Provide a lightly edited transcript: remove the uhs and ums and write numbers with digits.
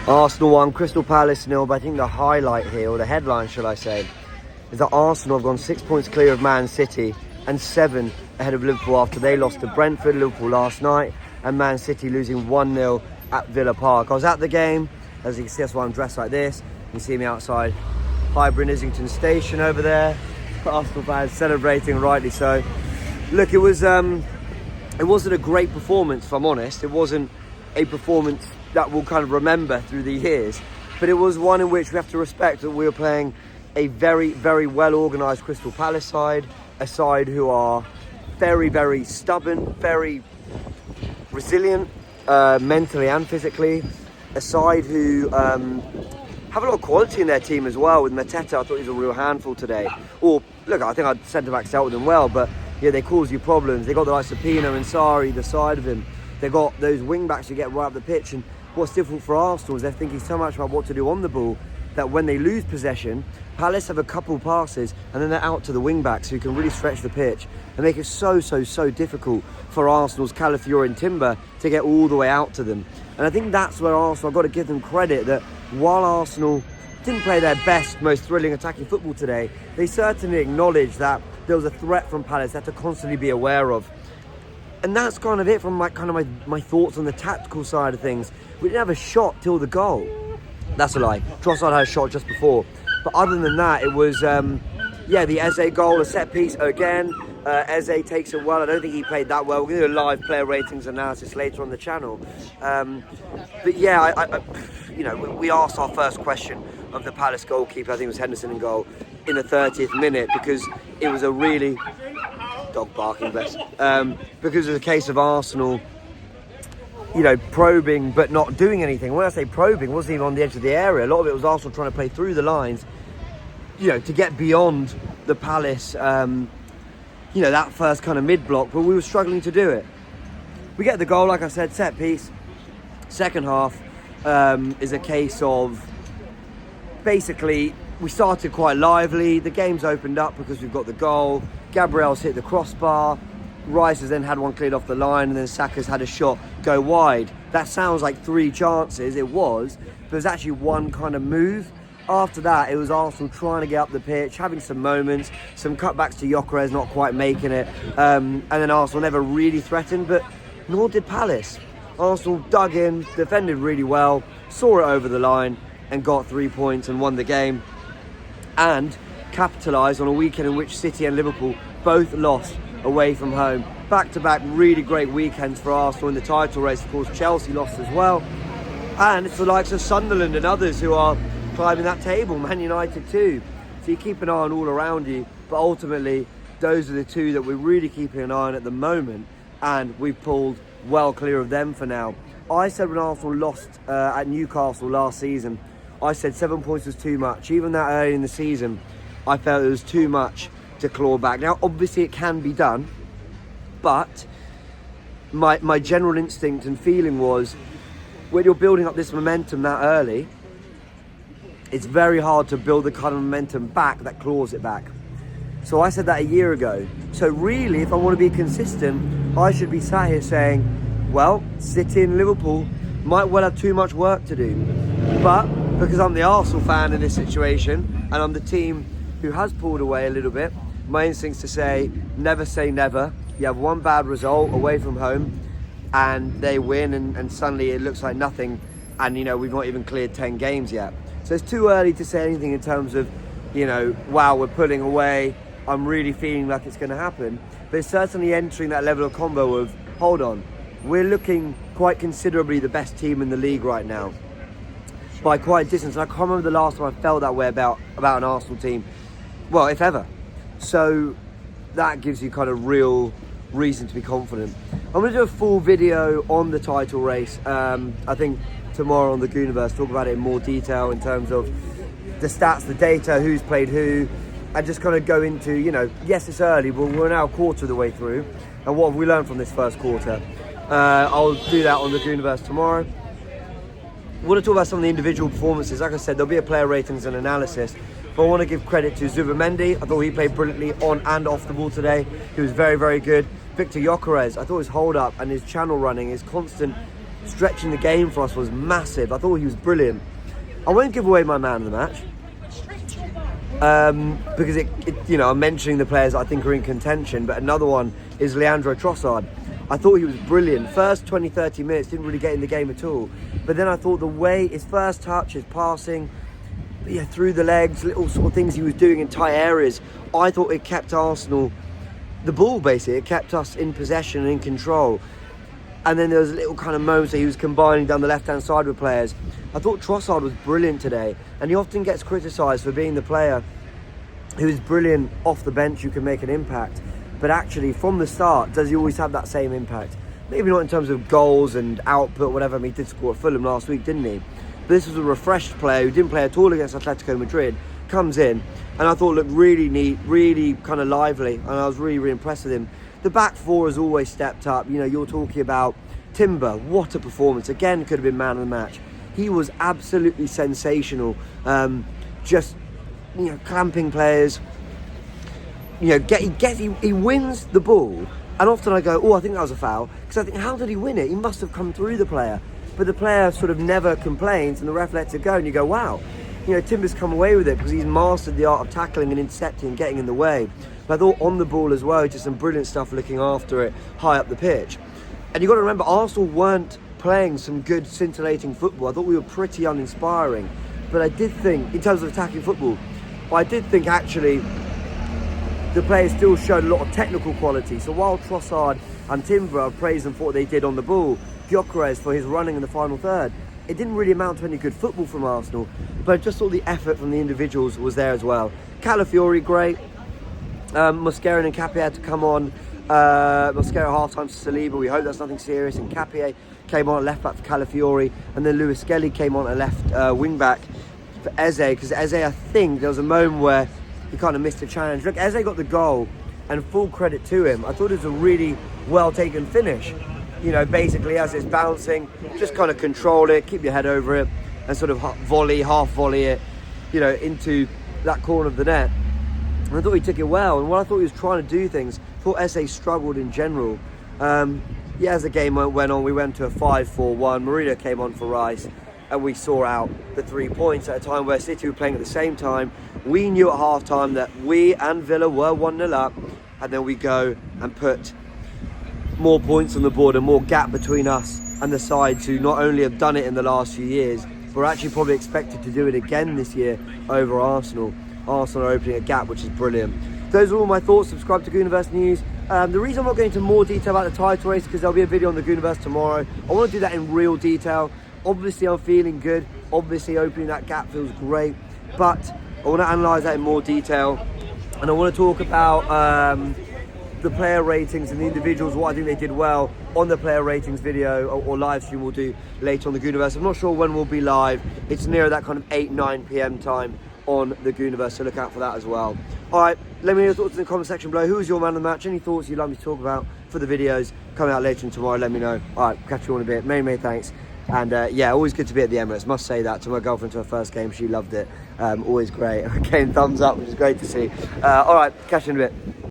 Arsenal 1, Crystal Palace 0, but I think the highlight here, or the headline should I say, is that Arsenal have gone 6 points clear of Man City and 7 ahead of Liverpool after they lost to Brentford, Liverpool last night, and Man City losing 1-0 at Villa Park. I was at the game, as you can see, that's why I'm dressed like this. You can see me outside Highbury and Islington Station over there. Arsenal fans celebrating, rightly so. Look, it wasn't a great performance, if I'm honest. It wasn't a performance that we'll kind of remember through the years, but it was one in which we have to respect that we were playing a very, very well organised Crystal Palace side, a side who are very, very stubborn, very resilient, mentally and physically, a side who have a lot of quality in their team as well. With Mateta, I thought he was a real handful today. Or, look, I think I'd centre-backs dealt with them well, but yeah, they cause you problems. They got the likes of Pino and Sarri either side of him. They got those wing-backs who get right up the pitch, and what's difficult for Arsenal is they're thinking so much about what to do on the ball that when they lose possession, Palace have a couple passes and then they're out to the wing-backs who can really stretch the pitch and make it so difficult for Arsenal's Calafiori and Timber to get all the way out to them. And I think that's where Arsenal, I've got to give them credit, that while Arsenal didn't play their best, most thrilling attacking football today, they certainly acknowledged that there was a threat from Palace they had to constantly be aware of. And that's kind of it from my thoughts on the tactical side of things. We didn't have a shot till the goal. That's a lie. Trossard had a shot just before. But other than that, it was, the Eze goal, a set piece again. Eze takes it well. I don't think he played that well. We're going to do a live player ratings analysis later on the channel. But yeah, we asked our first question of the Palace goalkeeper, I think it was Henderson in goal, in the 30th minute, because it was a really... dog barking, bless. Because it was a case of Arsenal, probing but not doing anything. When I say probing, it wasn't even on the edge of the area. A lot of it was Arsenal trying to play through the lines, to get beyond the Palace, that first kind of mid-block, but we were struggling to do it. We get the goal, like I said, set piece. Second half is a case of, basically, we started quite lively. The game's opened up because we've got the goal. Gabriel's hit the crossbar. Rice has then had one cleared off the line, and then Saka's had a shot go wide. That sounds like 3 chances. It was, but it was actually one kind of move. After that, it was Arsenal trying to get up the pitch, having some moments, some cutbacks to Gyökeres not quite making it, and then Arsenal never really threatened, but nor did Palace. Arsenal dug in, defended really well, saw it over the line, and got 3 points and won the game, and capitalised on a weekend in which City and Liverpool both lost away from home. Back-to-back really great weekends for Arsenal in the title race. Of course, Chelsea lost as well. And it's the likes of Sunderland and others who are climbing that table, Man United too. So you keep an eye on all around you, but ultimately, those are the two that we're really keeping an eye on at the moment, and we've pulled well clear of them for now. I said when Arsenal lost at Newcastle last season, I said 7 points was too much. Even that early in the season, I felt it was too much to claw back. Now, obviously it can be done, but my general instinct and feeling was, when you're building up this momentum that early, it's very hard to build the kind of momentum back that claws it back. So I said that a year ago. So really, if I want to be consistent, I should be sat here saying, well, City and Liverpool might well have too much work to do. But because I'm the Arsenal fan in this situation, and I'm the team who has pulled away a little bit, my instinct's to say never. You have one bad result away from home and they win, and suddenly it looks like nothing, and we've not even cleared 10 games yet. So it's too early to say anything in terms of, wow, we're pulling away, I'm really feeling like it's going to happen. But it's certainly entering that level of combo of, hold on, we're looking quite considerably the best team in the league right now, by quite a distance. And I can't remember the last time I felt that way about an Arsenal team, well, if ever. So that gives you kind of real reason to be confident. I'm going to do a full video on the title race, I think tomorrow on the Goonerverse, talk about it in more detail in terms of the stats, the data, who's played who, and just kind of go into, yes, it's early, but we're now a quarter of the way through, and what have we learned from this first quarter? I'll do that on the Goonerverse tomorrow. I want to talk about some of the individual performances. Like I said, there'll be a player ratings and analysis, but I want to give credit to Zubimendi. I thought he played brilliantly on and off the ball today. He was very, very good. Victor Gyökeres, I thought his hold up and his channel running, his constant stretching the game for us was massive. I thought he was brilliant. I won't give away my man of the match. Because I'm mentioning the players I think are in contention, but another one is Leandro Trossard. I thought he was brilliant. First 20-30 minutes, didn't really get in the game at all. But then I thought the way, his first touch, his passing, through the legs, little sort of things he was doing in tight areas, I thought it kept Arsenal the ball, basically. It kept us in possession and in control. And then there was little kind of moments that he was combining down the left-hand side with players. I thought Trossard was brilliant today, and he often gets criticised for being the player who is brilliant off the bench, who can make an impact. But actually, from the start, does he always have that same impact? Maybe not in terms of goals and output, whatever. I mean, he did score at Fulham last week, didn't he? But this was a refreshed player who didn't play at all against Atletico Madrid, comes in, and I thought looked really neat, really kind of lively, and I was really, really impressed with him. The back four has always stepped up. You're talking about Timber. What a performance. Again, could have been man of the match. He was absolutely sensational. Just, clamping players. He wins the ball. And often I go, I think that was a foul. Because I think, how did he win it? He must have come through the player. But the player sort of never complains, and the ref lets it go. And you go, wow. Timber's come away with it because he's mastered the art of tackling and intercepting and getting in the way. But I thought on the ball as well, just some brilliant stuff looking after it high up the pitch. And you've got to remember, Arsenal weren't playing some good scintillating football. I thought we were pretty uninspiring. But I did think, in terms of attacking football, I did think actually the players still showed a lot of technical quality. So while Trossard and Timber, I praised them for what they did on the ball, Gyökeres for his running in the final third, it didn't really amount to any good football from Arsenal, but I just thought the effort from the individuals was there as well. Calafiori, great. Mosquera and Capie had to come on. Mosquera half-time to Saliba. We hope that's nothing serious. And Capie came on at left-back for Calafiori. And then Lewis Skelly came on at left wing-back for Eze. Because Eze, I think, there was a moment where he kind of missed a challenge. Look, Eze got the goal, and full credit to him. I thought it was a really well-taken finish. Basically as it's bouncing, just kind of control it, keep your head over it, and sort of half volley it, into that corner of the net. And I thought he took it well, and while I thought he was trying to do things, I thought Eze struggled in general. As the game went on, we went to a 5-4-1. Mourinho came on for Rice, and we saw out the 3 points at a time where City were playing at the same time. We knew at half-time that we and Villa were 1-0 up, and then we go and put more points on the board and more gap between us and the sides who not only have done it in the last few years, but are actually probably expected to do it again this year over Arsenal. Arsenal are opening a gap, which is brilliant. Those are all my thoughts. Subscribe to Goonerverse News. The reason I'm not going into more detail about the title race is because there'll be a video on the Goonerverse tomorrow. I want to do that in real detail. Obviously, I'm feeling good. Obviously, opening that gap feels great. But I want to analyse that in more detail. And I want to talk about the player ratings and the individuals, what I think they did well on the player ratings video or live stream we'll do later on the Goonerverse. I'm not sure when we'll be live. It's near that kind of 8-9 p.m. time on the Goonerverse, so look out for that as well. Alright, let me know your thoughts in the comment section below. Who was your man of the match? Any thoughts you'd like me to talk about for the videos coming out later and tomorrow, let me know. Alright, catch you all in a bit. Many thanks. And always good to be at the Emirates. Must say that to my girlfriend, to her first game. She loved it. Always great. Again, thumbs up, which is great to see. Alright, catch you in a bit.